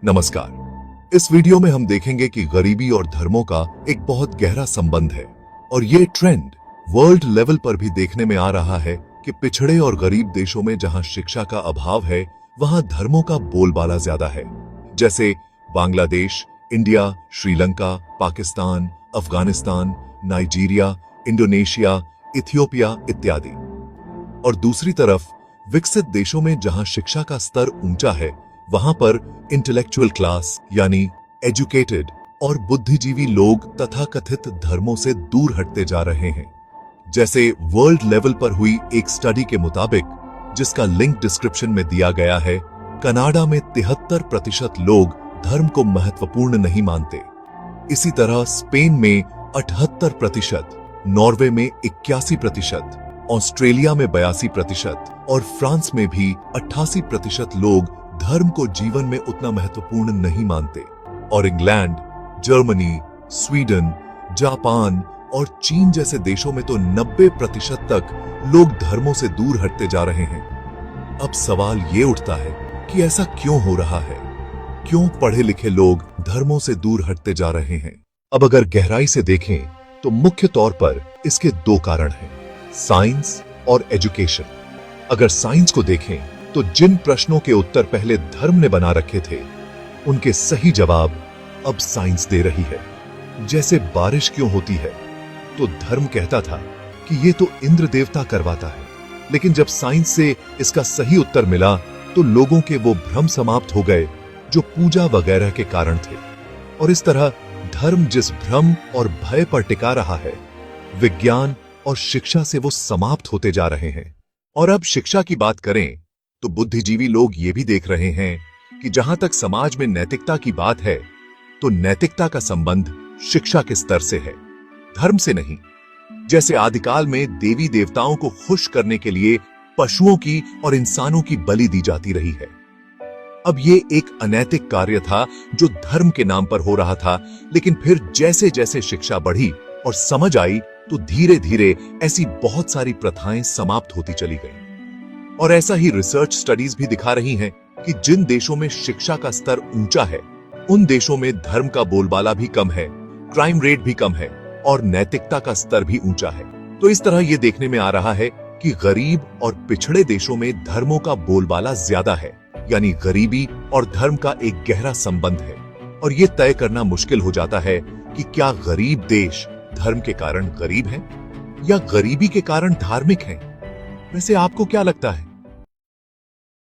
नमस्कार। इस वीडियो में हम देखेंगे कि गरीबी और धर्मों का एक बहुत गहरा संबंध है और ये ट्रेंड वर्ल्ड लेवल पर भी देखने में आ रहा है कि पिछड़े और गरीब देशों में जहां शिक्षा का अभाव है वहां धर्मों का बोलबाला ज्यादा है, जैसे Bangladesh, India, Sri Lanka, Pakistan, Afghanistan, Nigeria, Indonesia, Ethiopia इत्यादि। और दूसरी तरफ विकसित देशों में जहां शिक्षा का स्तर ऊंचा है वहां पर इंटेलेक्चुअल क्लास यानी एजुकेटेड और बुद्धिजीवी लोग तथाकथित धर्मों से दूर हटते जा रहे हैं। जैसे वर्ल्ड लेवल पर हुई एक स्टडी के मुताबिक, जिसका लिंक डिस्क्रिप्शन में दिया गया है, कनाडा में 73% लोग धर्म को महत्वपूर्ण नहीं मानते। इसी तरह स्पेन में 78%, नॉर्वे में 81%, ऑस्ट्रेलिया में 82% और फ्रांस में भी 88% लोग धर्म को जीवन में उतना महत्वपूर्ण नहीं मानते। और इंग्लैंड, जर्मनी, स्वीडन, जापान और चीन जैसे देशों में तो 90% तक लोग धर्मों से दूर हटते जा रहे हैं। अब सवाल ये उठता है कि ऐसा क्यों हो रहा है? क्यों पढ़े लिखे लोग धर्मों से दूर हटते जा रहे हैं? अब अगर गहराई से देखें तो मुख्य तौर पर इसके दो कारण हैं, साइंस और एजुकेशन। अगर साइंस को देखें तो जिन प्रश्नों के उत्तर पहले धर्म ने बना रखे थे उनके सही जवाब अब साइंस दे रही है। जैसे बारिश क्यों होती है, तो धर्म कहता था कि ये तो इंद्र देवता करवाता है, लेकिन जब साइंस से इसका सही उत्तर मिला तो लोगों के वो भ्रम समाप्त हो गए जो पूजा वगैरह के कारण थे। और इस तरह धर्म जिस भ्रम और भय पर टिका रहा है, विज्ञान और शिक्षा से वो समाप्त होते जा रहे हैं। और अब शिक्षा की बात करें तो बुद्धिजीवी लोग ये भी देख रहे हैं कि जहां तक समाज में नैतिकता की बात है, तो नैतिकता का संबंध शिक्षा के स्तर से है, धर्म से नहीं। जैसे आदिकाल में देवी देवताओं को खुश करने के लिए पशुओं की और इंसानों की बलि दी जाती रही है। अब ये एक अनैतिक कार्य था जो धर्म के नाम पर हो रहा था, लेकिन फिर जैसे जैसे शिक्षा बढ़ी और समझ आई तो धीरे धीरे ऐसी बहुत सारी प्रथाएं समाप्त होती चली गईं। और ऐसा ही रिसर्च स्टडीज भी दिखा रही हैं कि जिन देशों में शिक्षा का स्तर ऊंचा है उन देशों में धर्म का बोलबाला भी कम है, क्राइम रेट भी कम है और नैतिकता का स्तर भी ऊंचा है। तो इस तरह ये देखने में आ रहा है कि गरीब और पिछड़े देशों में धर्मों का बोलबाला ज्यादा है, यानी गरीबी और धर्म का एक गहरा संबंध है। और ये तय करना मुश्किल हो जाता है कि क्या गरीब देश धर्म के कारण गरीब हैं या गरीबी के कारण धार्मिक हैं। वैसे आपको क्या लगता है?